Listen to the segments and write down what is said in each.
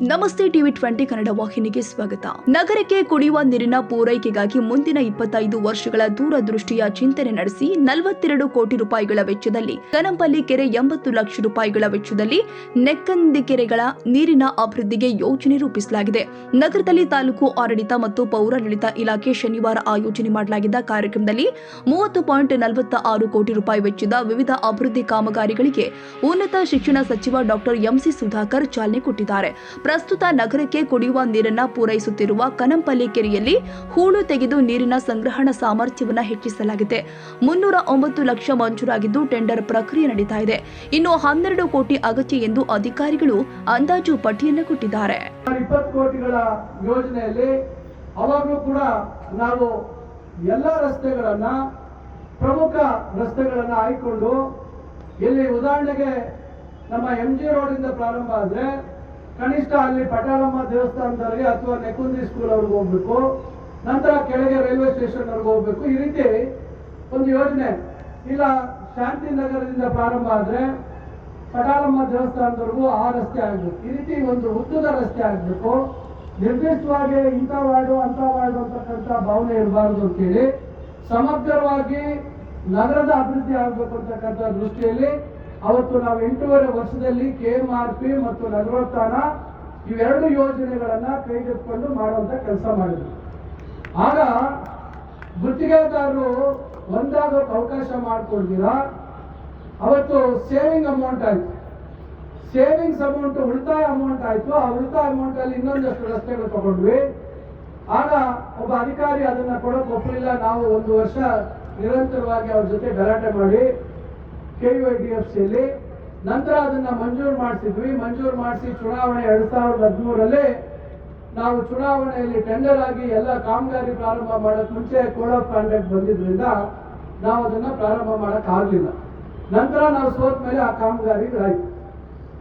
ನಮಸ್ತೆ ಟಿವಿ 20 ಕನ್ನಡ ವಾಹಿನಿಗೆ ಸ್ವಾಗತ. ನಗರಕ್ಕೆ ಕುಡಿಯುವ ನೀರಿನ ಪೂರೈಕೆಗಾಗಿ ಮುಂದಿನ 25 ವರ್ಷಗಳ ದೂರದೃಷ್ಟಿಯ ಚಿಂತನೆ ನಡೆಸಿ 42 ಕೋಟಿ ರೂಪಾಯಿಗಳ ವೆಚ್ಚದಲ್ಲಿ ಕನಂಪಲ್ಲಿ ಕೆರೆ, 80 ಲಕ್ಷ ರೂಪಾಯಿಗಳ ವೆಚ್ಚದಲ್ಲಿ ನೆಕ್ಕಂದಿಕೆರೆಗಳ ನೀರಿನ ಅಭಿವೃದ್ಧಿಗೆ ಯೋಜನೆ ರೂಪಿಸಲಾಗಿದೆ. ನಗರದಲ್ಲಿ ತಾಲೂಕು ಆಡಳಿತ ಮತ್ತು ಪೌರಾಡಳಿತ ಇಲಾಖೆ ಶನಿವಾರ ಆಯೋಜನೆ ಮಾಡಲಾಗಿದ್ದ ಕಾರ್ಯಕ್ರಮದಲ್ಲಿ 30.46 ಕೋಟಿ ರೂಪಾಯಿ ವೆಚ್ಚದ ವಿವಿಧ ಅಭಿವೃದ್ಧಿ ಕಾಮಗಾರಿಗಳಿಗೆ ಉನ್ನತ ಶಿಕ್ಷಣ ಸಚಿವ ಡಾಕ್ಟರ್ ಎಂಸಿ ಸುಧಾಕರ್ ಚಾಲನೆ ಕೊಟ್ಟಿದ್ದಾರೆ. ಪ್ರಸ್ತುತ ನಗರಕ್ಕೆ ಕುಡಿಯುವ ನೀರನ್ನು ಪೂರೈಸುತ್ತಿರುವ ಕನಂಪಲ್ಲಿ ಕೆರೆಯಲ್ಲಿ ಹೂಳು ತೆಗೆದು ನೀರಿನ ಸಂಗ್ರಹಣಾ ಸಾಮರ್ಥ್ಯವನ್ನು ಹೆಚ್ಚಿಸಲಾಗಿದೆ. 309 ಲಕ್ಷ ಮಂಜೂರಾಗಿದ್ದು ಟೆಂಡರ್ ಪ್ರಕ್ರಿಯೆ ನಡೀತಾ ಇದೆ. ಇನ್ನು 12 ಕೋಟಿ ಅಗತ್ಯ ಎಂದು ಅಧಿಕಾರಿಗಳು ಅಂದಾಜು ಪಟ್ಟಿಯನ್ನು ಕೊಟ್ಟಿದ್ದಾರೆ. 20 ಕೋಟಿಗಳ ಯೋಜನೆಯಲ್ಲಿ ಅವಾಗಲೂ ಕೂಡ ನಾವು ಎಲ್ಲ ರಸ್ತೆಗಳನ್ನ, ಪ್ರಮುಖ ರಸ್ತೆಗಳನ್ನ ಆಯ್ಕೊಂಡು, ಇಲ್ಲಿ ಉದಾಹರಣೆಗೆ ನಮ್ಮ MG ರೋಡ್ ಇಂದ ಪ್ರಾರಂಭ ಆದ್ರೆ ಕನಿಷ್ಠ ಅಲ್ಲಿ ಪಟಾಳಮ್ಮ ದೇವಸ್ಥಾನದವರೆಗೆ ಅಥವಾ ನೆಕ್ಕುಂದಿ ಸ್ಕೂಲ್ ಅವ್ರಿಗೆ ಹೋಗ್ಬೇಕು, ನಂತರ ಕೆಳಗೆ ರೈಲ್ವೆ ಸ್ಟೇಷನ್ ಅವ್ರಿಗೆ ಹೋಗ್ಬೇಕು. ಈ ರೀತಿ ಒಂದು ಯೋಜನೆ. ಇಲ್ಲ ಶಾಂತಿನಗರದಿಂದ ಪ್ರಾರಂಭ ಆದ್ರೆ ಪಟಾಳಮ್ಮ ದೇವಸ್ಥಾನದವರೆಗೂ ಆ ರಸ್ತೆ ಆಗ್ಬೇಕು. ಈ ರೀತಿ ಒಂದು ಉದ್ದದ ರಸ್ತೆ ಆಗ್ಬೇಕು. ನಿರ್ದಿಷ್ಟವಾಗಿ ಇಂಥ ವಾರ್ಡು ಅಂತ ವಾರ್ಡು ಅಂತಕ್ಕಂಥ ಭಾವನೆ ಇರಬಾರದು ಅಂತೇಳಿ ಸಮಗ್ರವಾಗಿ ನಗರದ ಅಭಿವೃದ್ಧಿ ಆಗಬೇಕು ಅಂತಕ್ಕಂಥ ದೃಷ್ಟಿಯಲ್ಲಿ ಅವತ್ತು ನಾವು 8.5 ವರ್ಷದಲ್ಲಿ KMRP ಮತ್ತು ನಗರೋತ್ಥಾನ ಇವೆರಡು ಯೋಜನೆಗಳನ್ನ ಕೈಗೆತ್ತಿಕೊಂಡು ಮಾಡುವಂತ ಕೆಲಸ ಮಾಡಿದ್ರು. ಆಗ ಗುತ್ತಿಗೆದಾರರು ಒಂದಾಗೋಕೆ ಅವಕಾಶ ಮಾಡಿಕೊಡ್ತೀರಾ, ಅವತ್ತು ಸೇವಿಂಗ್ ಅಮೌಂಟ್ ಆಯ್ತು. ಸೇವಿಂಗ್ಸ್ ಅಮೌಂಟ್ ಉಳಿತಾಯ ಅಮೌಂಟ್ ಆಯ್ತು. ಆ ಉಳಿತಾಯ ಅಮೌಂಟ್ ಅಲ್ಲಿ ಇನ್ನೊಂದಷ್ಟು ರಸ್ತೆಗಳು ತಗೊಂಡ್ವಿ. ಆಗ ಒಬ್ಬ ಅಧಿಕಾರಿ ಅದನ್ನ ಕೊಡೋಕೆ ಒಪ್ಪಲಿಲ್ಲ. ನಾವು 1 ವರ್ಷ ನಿರಂತರವಾಗಿ ಅವ್ರ ಜೊತೆ ಗಲಾಟೆ ಮಾಡಿ KUIDFCಯಲ್ಲಿ ನಂತರ ಅದನ್ನ ಮಂಜೂರು ಮಾಡಿಸಿದ್ವಿ. ಮಂಜೂರು ಮಾಡಿಸಿ ಚುನಾವಣೆ 2013ರಲ್ಲಿ ನಾವು ಚುನಾವಣೆಯಲ್ಲಿ ಟೆಂಡರ್ ಆಗಿ ಎಲ್ಲ ಕಾಮಗಾರಿ ಪ್ರಾರಂಭ ಮಾಡೋಕೆ ಮುಂಚೆ ಕೋಡ್ ಆಫ್ ಕಾಂಡಕ್ಟ್ ಬಂದಿದ್ರಿಂದ ನಾವು ಅದನ್ನ ಪ್ರಾರಂಭ ಮಾಡಕ್ ಆಗ್ಲಿಲ್ಲ. ನಂತರ ನಾವು ಸೋತ ಮೇಲೆ ಆ ಕಾಮಗಾರಿಗಳಾಯ್ತು.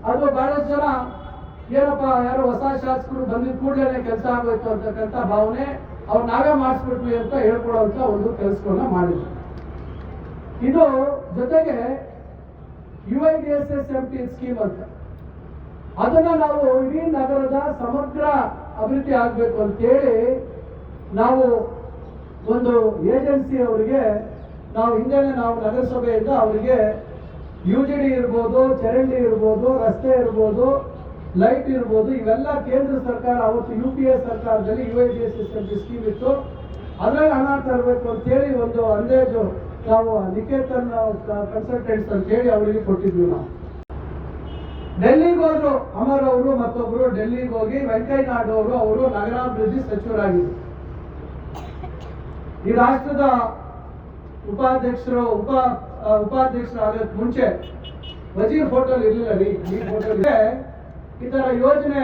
ಅದು ಬಹಳಷ್ಟು ಜನ ಏನಪ್ಪ ಯಾರೋ ಹೊಸ ಶಾಸಕರು ಬಂದಿದ್ದ ಕೂಡಲೇ ಕೆಲಸ ಆಗೋಯ್ತು ಅಂತಕ್ಕಂಥ ಭಾವನೆ, ಅವ್ರು ನಾವೇ ಮಾಡಿಸ್ಬಿಟ್ವಿ ಅಂತ ಹೇಳ್ಕೊಡುವಂತ ಒಂದು ಕೆಲಸವನ್ನ ಮಾಡಿದ್ರು. ಇದು ಜೊತೆಗೆ UIDSSMT ಸ್ಕೀಮ್ ಅಂತ ಅದನ್ನ ನಾವು ಇಡೀ ನಗರದ ಸಮಗ್ರ ಅಭಿವೃದ್ಧಿ ಆಗ್ಬೇಕು ಅಂತೇಳಿ ನಾವು ಒಂದು ಏಜೆನ್ಸಿ ಅವರಿಗೆ ನಾವು ಹಿಂದೆನೆ ನಾವು ನಗರಸಭೆಯಿಂದ ಅವರಿಗೆ UGD ಇರ್ಬೋದು, ಚರಂಡಿ ಇರ್ಬೋದು, ರಸ್ತೆ ಇರ್ಬೋದು, ಲೈಟ್ ಇರ್ಬೋದು, ಇವೆಲ್ಲ ಕೇಂದ್ರ ಸರ್ಕಾರ ಅವತ್ತು UPA ಸರ್ಕಾರದಲ್ಲಿ UIDSSMT ಸ್ಕೀಮ್ ಇತ್ತು. ಅದ್ರಲ್ಲಿ ಹಣ ತರಬೇಕು ಅಂತೇಳಿ ಒಂದು ಅಂದಾಜು ನಾವು ನಿಕೇತನ್ ಕನ್ಸಲ್ಟೆಂಟ್ಸ್ ಅಂತ ಹೇಳಿ ಅವರಿಗೆ ಕೊಟ್ಟಿದ್ವಿ. ನಾವು ಡೆಲ್ಲಿಗೆ ಹೋದ್ರು. ಅಮರ್ ಅವರು ಮತ್ತೊಬ್ರು ಡೆಲ್ಲಿಗೆ ಹೋಗಿ ವೆಂಕಯ್ಯ ನಾಯ್ಡು ಅವರು ನಗರಾಭಿವೃದ್ಧಿ ಸಚಿವರಾಗಿದ್ರು. ಈ ರಾಷ್ಟ್ರದ ಉಪಾಧ್ಯಕ್ಷರಾಗೋಕ್ ಮುಂಚೆ ವಜೀರ್ ಹೋಟೆಲ್ ಇರ್ಲಿಲ್ಲ ರೀ, ಈ ಹೋಟೆಲ್ ಈ ತರ ಯೋಜನೆ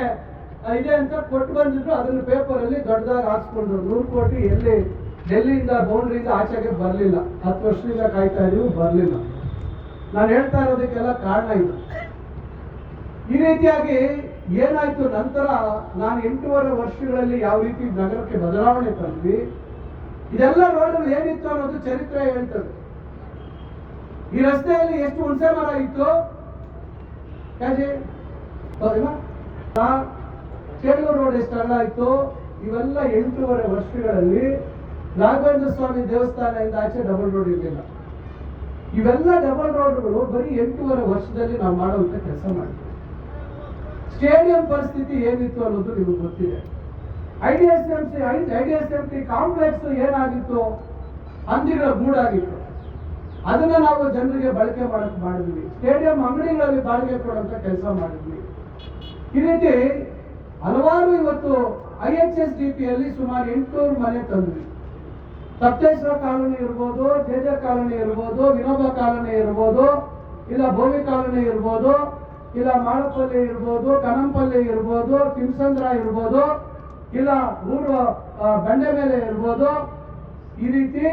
ಇದೆ ಅಂತ ಕೊಟ್ಟು ಬಂದಿದ್ರು. ಅದನ್ನ ಪೇಪರ್ ಅಲ್ಲಿ ದೊಡ್ಡದಾಗಿ ಹಾಕ್ಸ್ಕೊಂಡ್ರು. 100 ಕೋಟಿ ಎಲ್ಲಿ ಡೆಲ್ಲಿಯಿಂದ ಬೌಂಡ್ರಿಯಿಂದ ಆಚೆಗೆ ಬರಲಿಲ್ಲ. 10 ವರ್ಷದಿಂದ ಕಾಯ್ತಾ ಇದೀವಿ, ಬರಲಿಲ್ಲ. ನಾನು ಹೇಳ್ತಾ ಇರೋದಕ್ಕೆಲ್ಲ ಕಾರಣ ಇದು. ಈ ರೀತಿಯಾಗಿ ಏನಾಯ್ತು ನಂತರ ನಾನು 8.5 ವರ್ಷಗಳಲ್ಲಿ ಯಾವ ರೀತಿ ನಗರಕ್ಕೆ ಬದಲಾವಣೆ ತಂದ್ವಿ, ಇದೆಲ್ಲ ರೋಡಲ್ಲಿ ಏನಿತ್ತು ಅನ್ನೋದು ಚರಿತ್ರೆ ಹೇಳ್ತದೆ. ಈ ರಸ್ತೆಯಲ್ಲಿ ಎಷ್ಟು ಹುಣಸೆ ಮರ ಇತ್ತು, ಕೇಳೂರು ರೋಡ್ ಎಷ್ಟು ಅಗಲ ಇತ್ತು, ಇವೆಲ್ಲ 8.5 ವರ್ಷಗಳಲ್ಲಿ ರಾಘವೇಂದ್ರ ಸ್ವಾಮಿ ದೇವಸ್ಥಾನದಿಂದ ಆಚೆ ಡಬಲ್ ರೋಡ್ ಇರಲಿಲ್ಲ. ಇವೆಲ್ಲ ಡಬಲ್ ರೋಡ್ಗಳು ಬರೀ 8.5 ವರ್ಷದಲ್ಲಿ ನಾವು ಮಾಡುವಂತ ಕೆಲಸ ಮಾಡಿದ್ವಿ. ಸ್ಟೇಡಿಯಂ ಪರಿಸ್ಥಿತಿ ಏನಿತ್ತು ಅನ್ನೋದು ನಿಮಗೆ ಗೊತ್ತಿದೆ. ಐಡಿಎಸ್ಎಂಟಿ ಕಾಂಪ್ಲೆಕ್ಸ್ ಏನಾಗಿತ್ತು, ಹಂದಿಗಳ ಗೂಡಾಗಿತ್ತು. ಅದನ್ನ ನಾವು ಜನರಿಗೆ ಬಳಕೆ ಮಾಡಕ್ ಮಾಡಿದ್ವಿ. ಸ್ಟೇಡಿಯಂ ಅಂಗಡಿಗಳಲ್ಲಿ ಬಾಡಿಗೆ ಕೊಡುವಂತ ಕೆಲಸ ಮಾಡಿದ್ವಿ. ಈ ರೀತಿ ಹಲವಾರು ಇವತ್ತು IHSDPಯಲ್ಲಿ ಸುಮಾರು 800 ಮನೆ ತಂದ್ವಿ. ಸಪ್ತೇಶ್ವರ ಕಾಲೋನಿ ಇರ್ಬೋದು, ಜೇಜ ಕಾಲೋನಿ ಇರ್ಬೋದು, ವಿನೋಬ ಕಾಲೋನಿ ಇರ್ಬೋದು, ಇಲ್ಲ ಭೋವಿ ಕಾಲೋನಿ ಇರ್ಬೋದು, ಇಲ್ಲ ಮಾಳಪಲ್ಲಿ ಇರ್ಬೋದು, ಕನಂಪಲ್ಲಿ ಇರ್ಬೋದು, ತಿಮ್ಸಂದ್ರ ಇರ್ಬೋದು, ಇಲ್ಲ ಊರು ಬಂಡೆ ಮೇಲೆ ಇರ್ಬೋದು. ಈ ರೀತಿ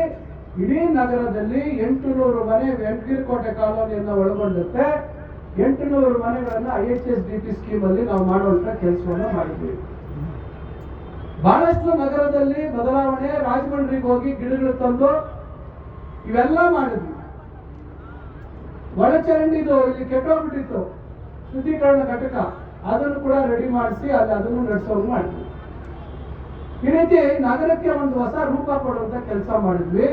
ಇಡೀ ನಗರದಲ್ಲಿ 800 ಮನೆ ವೆಂಕಟಗಿರಿಕೋಟೆ ಕಾಲೋನಿಯನ್ನು ಒಳಗೊಂಡುತ್ತೆ. 800 ಮನೆಗಳನ್ನ IHSDP ಸ್ಕೀಮ್ ಅಲ್ಲಿ ನಾವು ಮಾಡುವಂತ ಕೆಲಸವನ್ನ ಮಾಡಿದ್ವಿ. ಬಹಳಷ್ಟು ನಗರದಲ್ಲಿ ಬದಲಾವಣೆ. ರಾಜಮಂಡ್ರಿಗೆ ಹೋಗಿ ಗಿಡಗಳು ತಂದು ಇವೆಲ್ಲ ಮಾಡಿದ್ವಿ. ಒಳಚರಂಡಿದು ಇಲ್ಲಿ ಕೆಟ್ಟೋಗ್ಬಿಟ್ಟಿತ್ತು, ಶುದ್ಧೀಕರಣ ಘಟಕ ಅದನ್ನು ಕೂಡ ರೆಡಿ ಮಾಡಿಸಿ ಅಲ್ಲಿ ಅದನ್ನು ನಡೆಸೋದು ಮಾಡಿದ್ವಿ. ಈ ರೀತಿ ನಗರಕ್ಕೆ ಒಂದು ಹೊಸ ರೂಪ ಕೊಡುವಂತ ಕೆಲಸ ಮಾಡಿದ್ವಿ.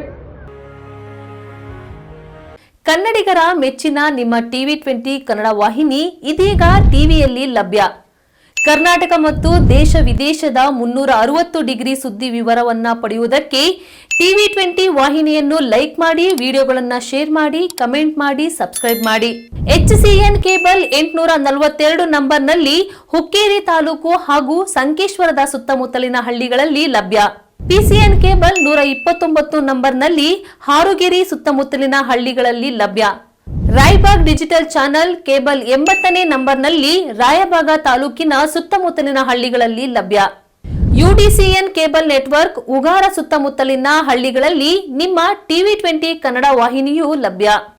ಕನ್ನಡಿಗರ ಮೆಚ್ಚಿನ ನಿಮ್ಮ TV20 ಕನ್ನಡ ವಾಹಿನಿ ಇದೀಗ ಟಿವಿಯಲ್ಲಿ ಲಭ್ಯ. ಕರ್ನಾಟಕ ಮತ್ತು ದೇಶ ವಿದೇಶದ 360 ಡಿಗ್ರಿ ಸುದ್ದಿ ವಿವರವನ್ನ ಪಡೆಯುವುದಕ್ಕೆ TV20 ವಾಹಿನಿಯನ್ನು ಲೈಕ್ ಮಾಡಿ, ವಿಡಿಯೋಗಳನ್ನು ಶೇರ್ ಮಾಡಿ, ಕಮೆಂಟ್ ಮಾಡಿ, ಸಬ್ಸ್ಕ್ರೈಬ್ ಮಾಡಿ. HCN ಕೇಬಲ್ 842 ನಂಬರ್ನಲ್ಲಿ ಹುಕ್ಕೇರಿ ತಾಲೂಕು ಹಾಗೂ ಸಂಕೇಶ್ವರದ ಸುತ್ತಮುತ್ತಲಿನ ಹಳ್ಳಿಗಳಲ್ಲಿ ಲಭ್ಯ. PCN ಕೇಬಲ್ 129 ನಂಬರ್ನಲ್ಲಿ ಹಾರುಗೆರೆ ಸುತ್ತಮುತ್ತಲಿನ ಹಳ್ಳಿಗಳಲ್ಲಿ ಲಭ್ಯ. ರಾಯಬಾಗ್ ಡಿಜಿಟಲ್ ಚಾನೆಲ್ ಕೇಬಲ್ 80ನೇ ನಂಬರ್ನಲ್ಲಿ ರಾಯಬಾಗ ತಾಲೂಕಿನ ಸುತ್ತಮುತ್ತಲಿನ ಹಳ್ಳಿಗಳಲ್ಲಿ ಲಭ್ಯ. UDCN ಕೇಬಲ್ ನೆಟ್ವರ್ಕ್ ಉಗಾರ ಸುತ್ತಮುತ್ತಲಿನ ಹಳ್ಳಿಗಳಲ್ಲಿ ನಿಮ್ಮ TV20 ಕನ್ನಡ ವಾಹಿನಿಯೂ ಲಭ್ಯ.